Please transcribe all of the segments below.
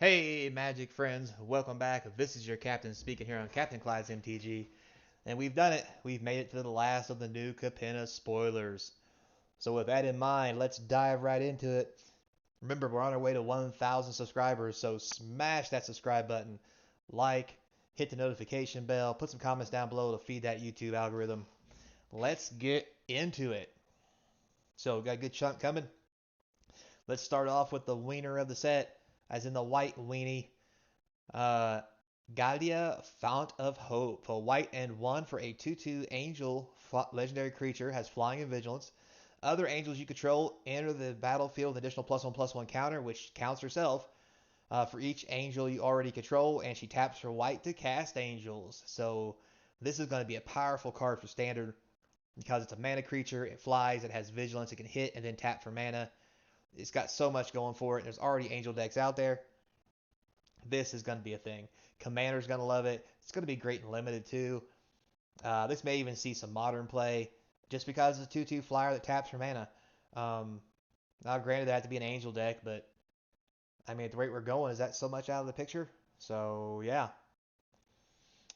Hey, Magic friends, welcome back. This is your captain speaking here on Captain Clyde's MTG, and we've done it. We've made it to the last of the new Capenna spoilers. So, with that in mind, let's dive right into it. Remember, we're on our way to 1,000 subscribers, so smash that subscribe button, like, hit the notification bell, put some comments down below to feed that YouTube algorithm. Let's get into it. So, got a good chunk coming. Let's start off with the wiener of the set, as in the white weenie. Uh, Galia, Fount of Hope. A white and one for a 2/2 angel legendary creature. Has flying and vigilance. Other angels you control enter the battlefield with an additional +1/+1 counter, which counts herself for each angel you already control, and she taps for white to cast angels. So this is going to be a powerful card for standard because it's a mana creature. It flies. It has vigilance. It can hit and then tap for mana. It's got so much going for it. There's already angel decks out there. This is going to be a thing. Commander's going to love it. It's going to be great and limited too. This may even see some modern play just because it's a 2/2 flyer that taps for mana. Um, Now, granted, that had to be an angel deck, but I mean, at the rate we're going, is that so much out of the picture? So, yeah.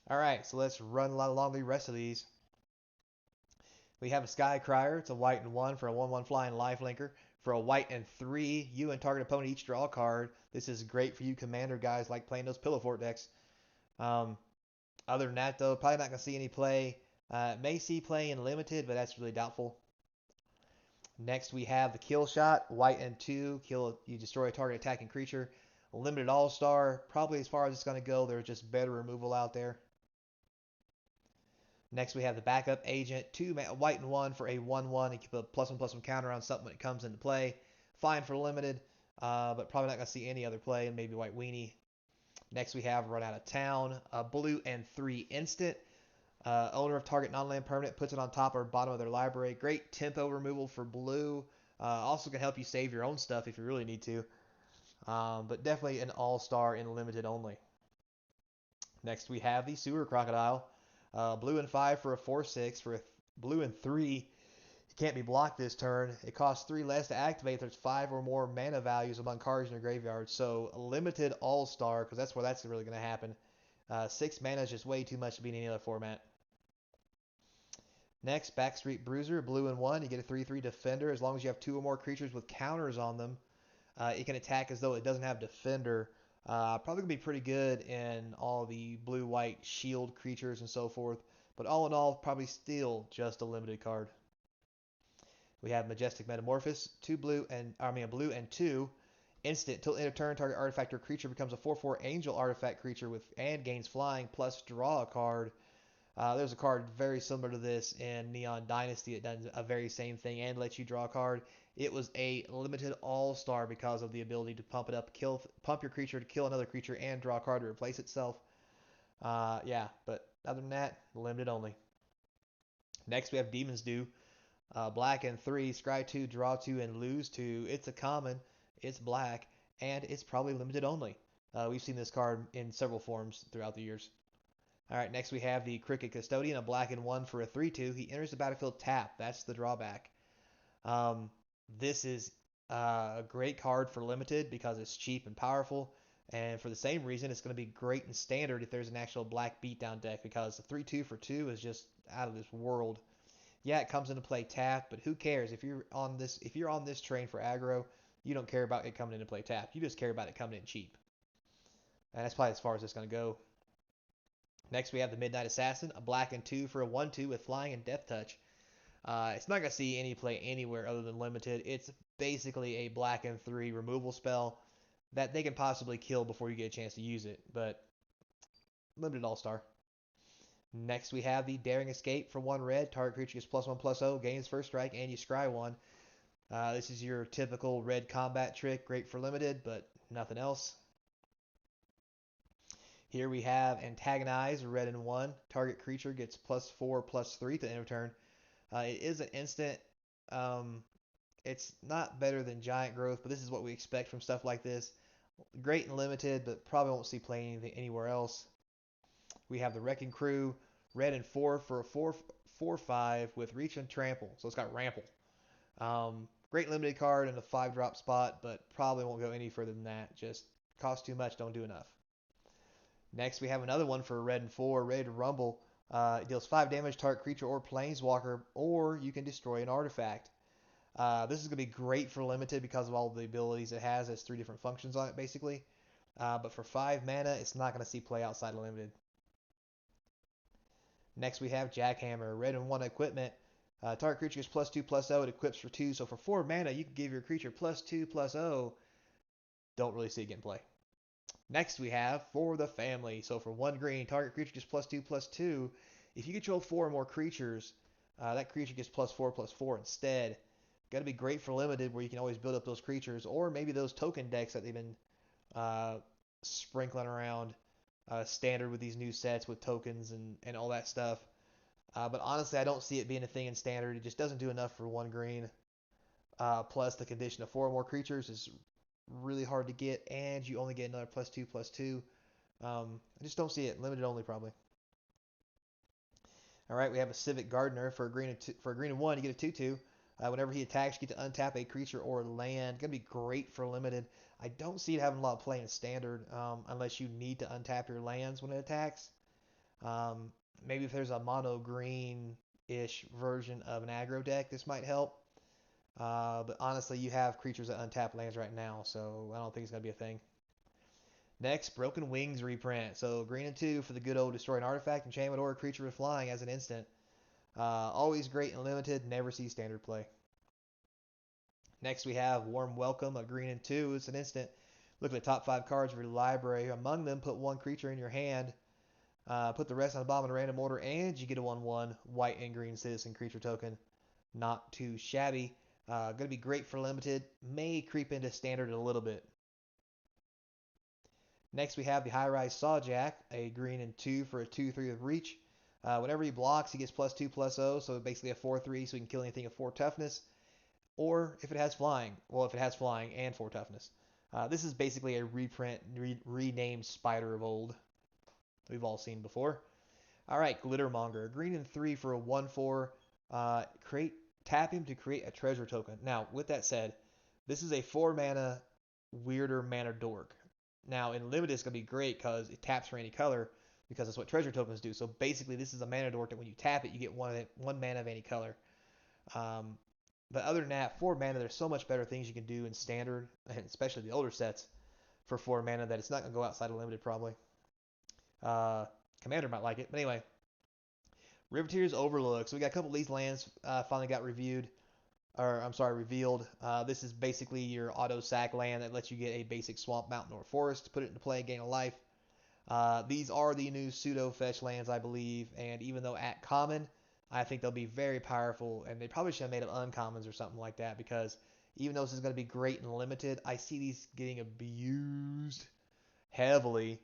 All right, so let's run along the rest of these. We have a Sky Crier. It's a white and one for a 1/1 flying lifelinker. For a white and three, you and target opponent each draw a card. This is great for you commander guys like playing those Pillow Fort decks. Um, Other than that, though, probably not going to see any play. May see play in limited, but that's really doubtful. Next, we have the Kill Shot, white and two. Kill, you destroy a target attacking creature. Limited All Star, probably as far as it's going to go. There's just better removal out there. Next, we have the Backup Agent, two white and one for a 1/1. You can put a +1/+1 counter on something when it comes into play. Fine for limited, but probably not going to see any other play, and maybe White Weenie. Next, we have Run Out of Town, blue and three instant. Owner of target non-land permanent puts it on top or bottom of their library. Great tempo removal for blue. Also can help you save your own stuff if you really need to. But definitely an all-star in limited only. Next we have the Sewer Crocodile. Blue and five for a 4/6 for a blue and three. It can't be blocked this turn. It costs three less to activate. There's five or more mana values among cards in your graveyard. So a limited all-star, because that's where that's really going to happen. 6 mana is just way too much to be in any other format. Next, Backstreet Bruiser, blue and one. You get a 3/3 defender as long as you have two or more creatures with counters on them. It can attack as though it doesn't have defender. Probably gonna be pretty good in all the blue-white shield creatures and so forth. But all in all, probably still just a limited card. We have Majestic Metamorphosis, a blue and two. Instant till end of turn, target artifact or creature becomes a 4/4 angel artifact creature with and gains flying plus draw a card. There's a card very similar to this in Neon Dynasty. It does a very same thing and lets you draw a card. It was a limited all-star because of the ability to pump it up, pump your creature to kill another creature and draw a card to replace itself. Yeah, but other than that, limited only. Next we have Demon's Due. Black and three, scry two, draw two, and lose two. It's a common, it's black, and it's probably limited only. We've seen this card in several forms throughout the years. All right, next we have the Cricket Custodian, a black and one for a 3/2. He enters the battlefield tap. That's the drawback. Um, this is a great card for limited because it's cheap and powerful. And for the same reason, it's going to be great in standard if there's an actual black beatdown deck because the 3/2 for two is just out of this world. Yeah, it comes into play tapped, but who cares if you're on this train for aggro, you don't care about it coming into play tapped. You just care about it coming in cheap. And that's probably as far as it's going to go. Next, we have the Midnight Assassin, a black and two for a 1/2 with flying and death touch. It's not going to see any play anywhere other than limited. It's basically a black and three removal spell that they can possibly kill before you get a chance to use it, but limited all-star. Next, we have the Daring Escape for one red. Target creature gets +1/+0, gains first strike, and you scry one. This is your typical red combat trick, great for limited, but nothing else. Here we have Antagonize, red and one. Target creature gets +4/+3 to end of turn. It is an instant. Um, it's not better than Giant Growth, but this is what we expect from stuff like this. Great and limited, but probably won't see play anything anywhere else. We have the Wrecking Crew, red and four for a 4/5 with reach and trample. So it's got rample. Great limited card in a 5-drop spot, but probably won't go any further than that. Just Cost too much, don't do enough. Next, we have another one for red and 4, Ready to Rumble. It deals 5 damage, target creature or planeswalker, or you can destroy an artifact. This is going to be great for limited because of all the abilities it has. It has 3 different functions on it, basically. But for 5 mana, it's not going to see play outside of limited. Next, we have Jackhammer, red and 1 equipment. Target creature gets +2/+0. It equips for 2. So for 4 mana, you can give your creature +2/+0. Don't really see it getting play. Next, we have For the Family. So for 1 green, target creature gets +2/+2. If you control 4 or more creatures, that creature gets +4/+4 instead. Got to be great for limited, where you can always build up those creatures, or maybe those token decks that they've been sprinkling around standard with these new sets with tokens and all that stuff. But honestly, I don't see it being a thing in standard. It just doesn't do enough for 1 green. Plus, the condition of 4 or more creatures is really hard to get, and you only get another +2/+2. I just don't see it. Limited only, probably. All right, we have a Civic Gardener for a green and 1. You get a 2/2. Whenever he attacks, you get to untap a creature or land. Gonna be great for limited. I don't see it having a lot of play in standard, unless you need to untap your lands when it attacks. Maybe if there's a mono green-ish version of an aggro deck, this might help. But honestly, you have creatures that untap lands right now, so I don't think it's gonna be a thing. Next, Broken Wings reprint. So green and 2 for the good old destroy an artifact, enchantment, or a creature with flying as an instant. Always great and limited, never see standard play. Next, we have Warm Welcome, a green and 2. It's an instant. Look at the top 5 cards of your library. Among them, put 1 creature in your hand. Put the rest on the bottom in a random order, and you get a 1/1 white and green citizen creature token. Not too shabby. Going to be great for limited. May creep into standard a little bit. Next, we have the High Rise Sawjack, a green and 2 for a 2/3 with reach. Whenever he blocks, he gets +2/+0, so basically a 4/3, so he can kill anything of 4 toughness. Or if it has flying, well, if it has flying and 4 toughness. This is basically a reprint, renamed Spider of old. We've all seen before. All right, Glittermonger, green and 3 for a 1/4. Tap him to create a treasure token. Now, with that said, this is a 4 mana weirder mana dork. Now, in limited, it's going to be great because it taps for any color, because that's what treasure tokens do. So basically, this is a mana dork that when you tap it, you get one mana of any color. But other than that, 4 mana, there's so much better things you can do in standard, and especially the older sets, for 4 mana that it's not going to go outside of limited, probably. Commander might like it. But anyway, Riveteer's Overlook. So we got a couple of these lands finally got reviewed. Or, I'm sorry, revealed. This is basically your auto sack land that lets you get a basic swamp, mountain, or forest, put it into play, gain a life. These are the new pseudo fetch lands, I believe, and even though at common, I think they'll be very powerful, and they probably should have made them uncommons or something like that, because even though this is going to be great and limited, I see these getting abused heavily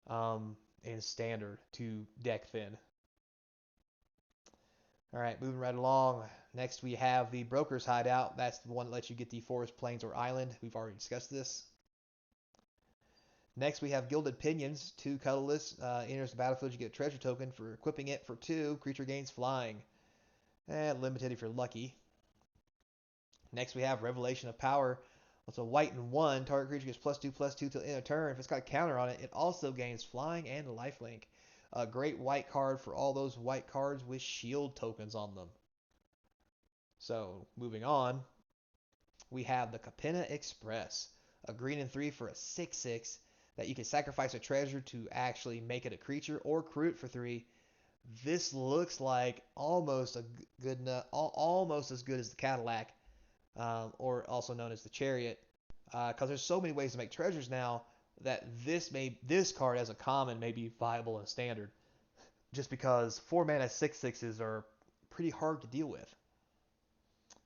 in standard to deck thin. All right, moving right along. Next, we have the Brokers Hideout. That's the one that lets you get the forest, plains, or island. We've already discussed this. Next, we have Gilded Pinions, 2 colorless. Enters the battlefield, you get a treasure token for equipping it for 2. Creature gains flying. Limited if you're lucky. Next, we have Revelation of Power. It's a white and 1. Target creature gets +2/+2 till end of turn. If it's got a counter on it, it also gains flying and lifelink. A great white card for all those white cards with shield tokens on them. So, moving on, we have the Kapena Express, a green and 3 for a 6/6 that you can sacrifice a treasure to actually make it a creature or crew it for 3. This looks like almost as good as the Cadillac, or also known as the Chariot, because there's so many ways to make treasures now that this card as a common may be viable in standard, just because 4 mana 6/6s are pretty hard to deal with.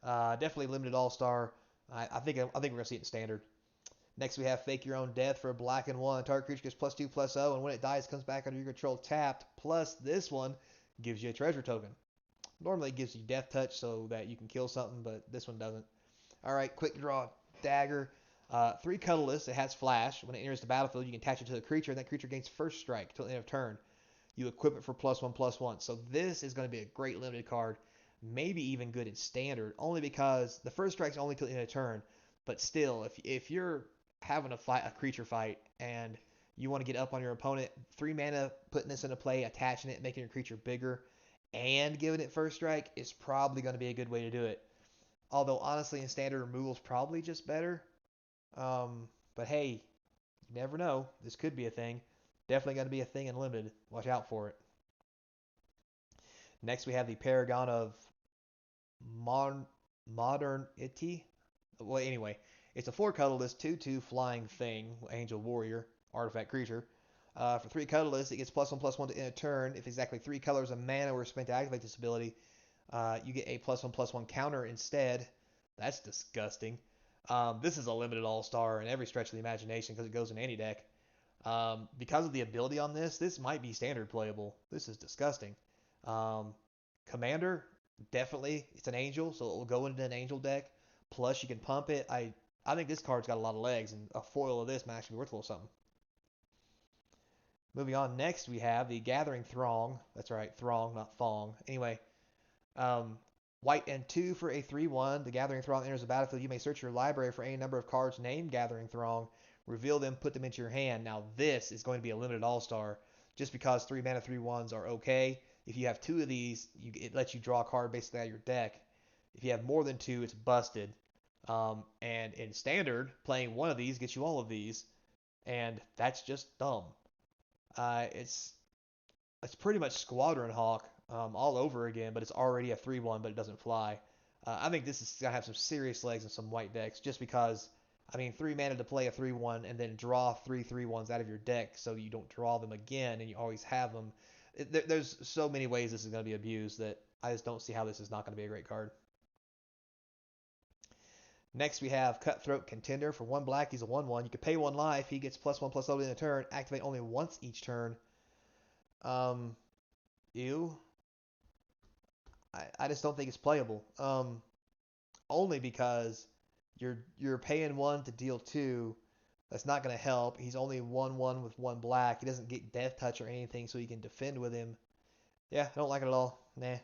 Definitely limited all-star. I think we're gonna see it in standard. Next, we have Fake Your Own Death for a black and 1. Target creature gets +2/+0, and when it dies, it comes back under your control tapped. Plus, this one gives you a treasure token. Normally, it gives you Death Touch so that you can kill something, but this one doesn't. All right, quick draw. Dagger. 3 colorless. It has flash. When it enters the battlefield, you can attach it to the creature, and that creature gains first strike till the end of turn. You equip it for +1/+1. So this is going to be a great limited card. Maybe even good in standard, only because the first strike's only till the end of turn. But still, if you're having a creature fight, and you want to get up on your opponent, 3 mana, putting this into play, attaching it, making your creature bigger, and giving it first strike is probably going to be a good way to do it. Although honestly, in standard, removal is probably just better. But hey, you never know. This could be a thing. Definitely going to be a thing in limited. Watch out for it. Next, we have the Paragon of Modernity. Well, anyway, it's a 4 colorless 2/2 flying thing, Angel Warrior, artifact creature. For 3 colorless, it gets +1/+1 to end a turn. If exactly 3 colors of mana were spent to activate this ability, you get a +1/+1 counter instead. That's disgusting. This is a limited all-star in every stretch of the imagination because it goes in any deck. Because of the ability on this, this might be standard playable. This is disgusting. Commander, definitely, it's an angel, so it will go into an angel deck. Plus, you can pump it. I think this card's got a lot of legs, and a foil of this might actually be worth a little something. Moving on, next we have the Gathering Throng. That's right, Throng, not Thong. Anyway, um, white and 2 for a 3/1. The Gathering Throng enters the battlefield. You may search your library for any number of cards named Gathering Throng, reveal them, put them into your hand. Now, this is going to be a limited all-star just because 3 mana 3/1s are okay. If you have 2 of these, it lets you draw a card basically out of your deck. If you have more than 2, it's busted. And in standard, playing 1 of these gets you all of these, and that's just dumb. It's pretty much Squadron Hawk all over again, but it's already a 3/1, but it doesn't fly. I think this is gonna have some serious legs in some white decks, just because I mean 3 mana to play a 3/1 and then draw 3 3/1s out of your deck, so you don't draw them again and you always have them. There's so many ways this is gonna be abused that I just don't see how this is not gonna be a great card. Next, we have Cutthroat Contender. For 1 black, he's a 1/1. You can pay 1 life. He gets +1/+0 in a turn. Activate only once each turn. Um, ew. I just don't think it's playable. Only because you're paying 1 to deal 2. That's not going to help. He's only 1/1 with 1 black. He doesn't get Death Touch or anything, so you can defend with him. Yeah, I don't like it at all. Nah.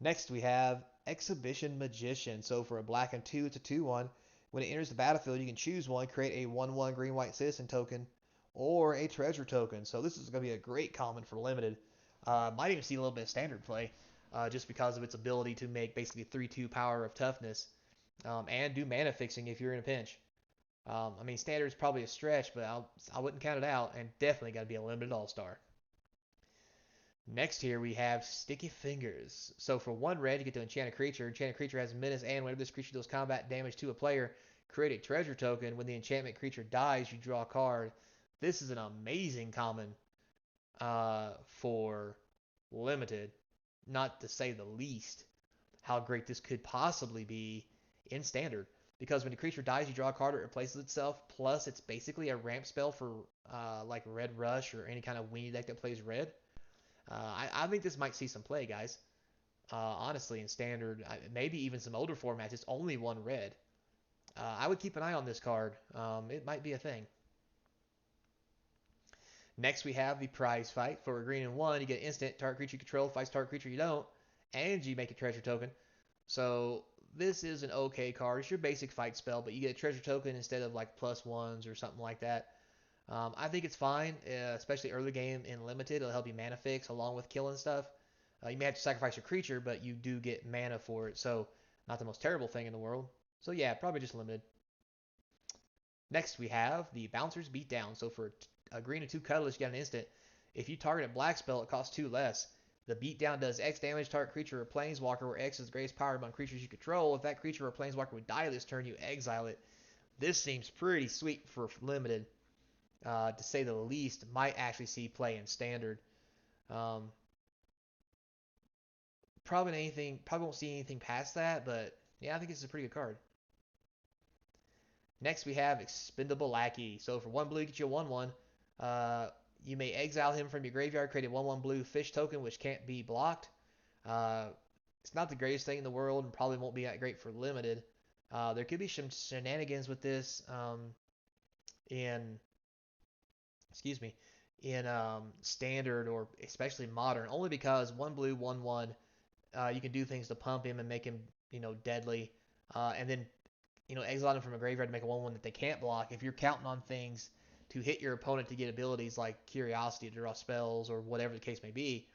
Next, we have Exhibition Magician. So for a black and 2, it's a 2/1. When it enters the battlefield, you can choose one, create a 1/1 green-white citizen token, or a treasure token. So this is going to be a great common for limited. Might even see a little bit of standard play, just because of its ability to make basically 3/2 power of toughness, and do mana fixing if you're in a pinch. I mean, standard is probably a stretch, but I wouldn't count it out, and definitely got to be a limited all-star. Next here we have Sticky Fingers. So for 1 red, you get to enchant a creature. Enchant a creature has menace, and whenever this creature deals combat damage to a player, create a treasure token. When the enchantment creature dies, you draw a card. This is an amazing common for limited, not to say the least. How great this could possibly be in standard. Because when the creature dies, you draw a card, it replaces itself. Plus, it's basically a ramp spell for like Red Rush or any kind of weenie deck that plays red. I think this might see some play, guys. Honestly, in standard, maybe even some older formats, it's only 1 red. I would keep an eye on this card. It might be a thing. Next, we have the prize fight. For a green and 1, you get instant. Target creature you control fights target creature you don't, and you make a treasure token. So this is an okay card. It's your basic fight spell, but you get a treasure token instead of like +1s or something like that. I think it's fine, especially early game in limited. It'll help you mana fix along with killing stuff. You may have to sacrifice your creature, but you do get mana for it, so not the most terrible thing in the world. So yeah, probably just limited. Next, we have the Bouncer's Beatdown. So for a green and 2 colorless, you got an instant. If you target a black spell, it costs 2 less. The Beatdown does X damage, target creature or planeswalker, where X is the greatest power among creatures you control. If that creature or planeswalker would die this turn, you exile it. This seems pretty sweet for limited. To say the least, might actually see play in standard. Probably won't see anything past that, but yeah, I think this is a pretty good card. Next, we have Expendable Lackey. So for 1 blue, get you a 1/1. You may exile him from your graveyard, create a 1/1 blue fish token, which can't be blocked. Uh, it's not the greatest thing in the world, and probably won't be that great for limited. There could be some shenanigans with this in excuse me, in standard or especially modern, only because 1 blue, 1/1, you can do things to pump him and make him, deadly. And then exile them from a graveyard to make a 1/1 that they can't block. If you're counting on things to hit your opponent to get abilities like Curiosity to draw spells or whatever the case may be,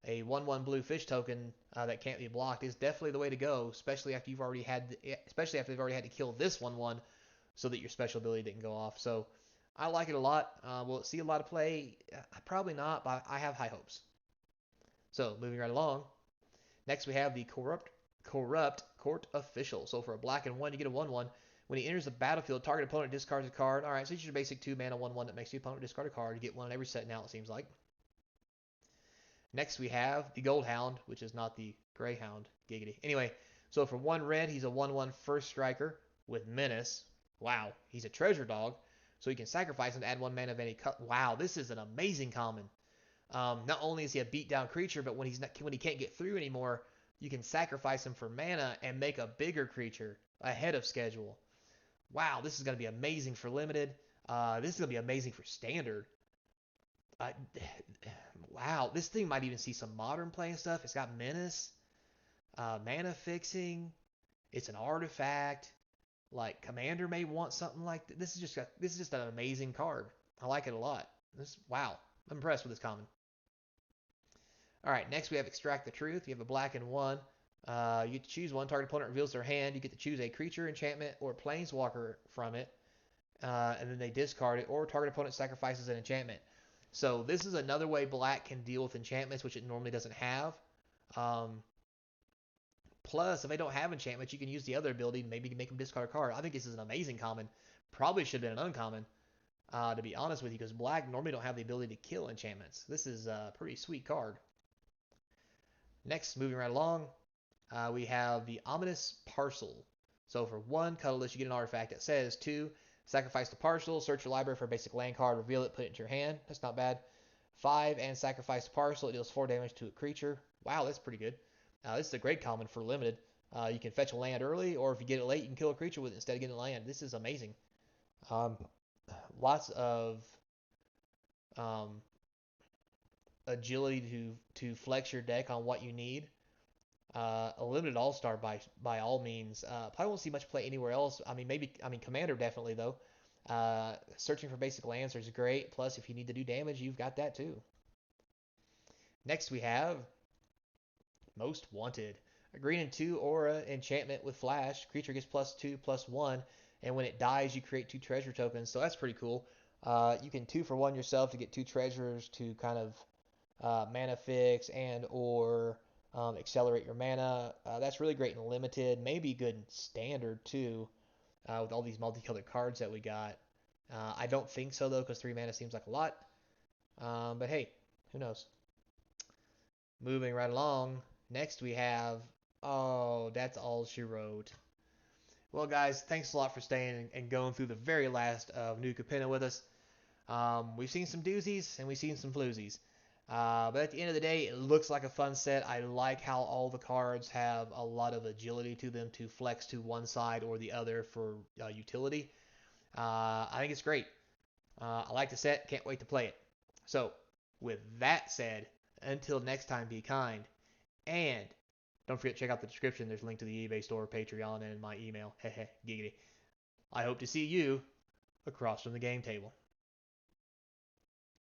a 1/1 blue fish token that can't be blocked is definitely the way to go, especially after they've already had to kill this 1/1 so that your special ability didn't go off. So I like it a lot. Will it see a lot of play? Probably not, but I have high hopes. So moving right along. Next we have the Corrupt Court Official. So for a black and 1, you get a 1/1. When he enters the battlefield, target opponent discards a card. All right, so it's your basic 2-mana 1/1 that makes the opponent discard a card. You get one in every set now, it seems like. Next we have the Gold Hound, which is not the Greyhound. Giggity. Anyway, so for 1 red, he's a 1/1 first striker with Menace. Wow, he's a treasure dog, so you can sacrifice him to add 1 mana of any color. Wow, this is an amazing common. Not only is he a beat-down creature, but when he can't get through anymore, you can sacrifice him for mana and make a bigger creature ahead of schedule. Wow, this is going to be amazing for limited. This is going to be amazing for standard. Uh, wow, this thing might even see some modern play and stuff. It's got Menace, mana fixing. It's an artifact. Like Commander may want something like this. This is just an amazing card. I like it a lot. Wow, I'm impressed with this common. All right, next we have Extract the Truth. You have a black and 1. You get to choose one. Target opponent reveals their hand. You get to choose a creature, enchantment, or planeswalker from it, and then they discard it, or target opponent sacrifices an enchantment. So this is another way black can deal with enchantments, which it normally doesn't have. Plus, if they don't have enchantments, you can use the other ability and maybe make them discard a card. I think this is an amazing common. Probably should have been an uncommon, to be honest with you, because black normally don't have the ability to kill enchantments. This is a pretty sweet card. Next, moving right along, we have the Ominous Parcel. So for 1 colorless, you get an artifact that says 2, sacrifice the parcel, search your library for a basic land card, reveal it, put it into your hand. That's not bad. 5, and sacrifice the parcel. It deals 4 damage to a creature. Wow, that's pretty good. This is a great common for limited. You can fetch a land early, or if you get it late, you can kill a creature with it instead of getting a land. This is amazing. Lots of agility to flex your deck on what you need. A limited all-star by all means. Probably won't see much play anywhere else. Commander definitely though. Searching for basic lands is great. Plus, if you need to do damage, you've got that too. Next we have Most Wanted. A green and 2 aura enchantment with flash. Creature gets +2/+1, and when it dies, you create 2 treasure tokens. So that's pretty cool. You can 2 for 1 yourself to get 2 treasures to kind of mana fix and or accelerate your mana. That's really great in limited. Maybe good in standard too, with all these multicolored cards that we got. I don't think so though, because 3 mana seems like a lot. But hey, who knows? Moving right along. Next we have, oh, that's all she wrote. Well, guys, thanks a lot for staying and going through the very last of New Capenna with us. We've seen some doozies and we've seen some floozies. But at the end of the day, it looks like a fun set. I like how all the cards have a lot of agility to them to flex to one side or the other for utility. I think it's great. I like the set. Can't wait to play it. So, with that said, until next time, be kind. And don't forget to check out the description. There's a link to the eBay store, Patreon, and my email. Hehe, giggity. I hope to see you across from the game table.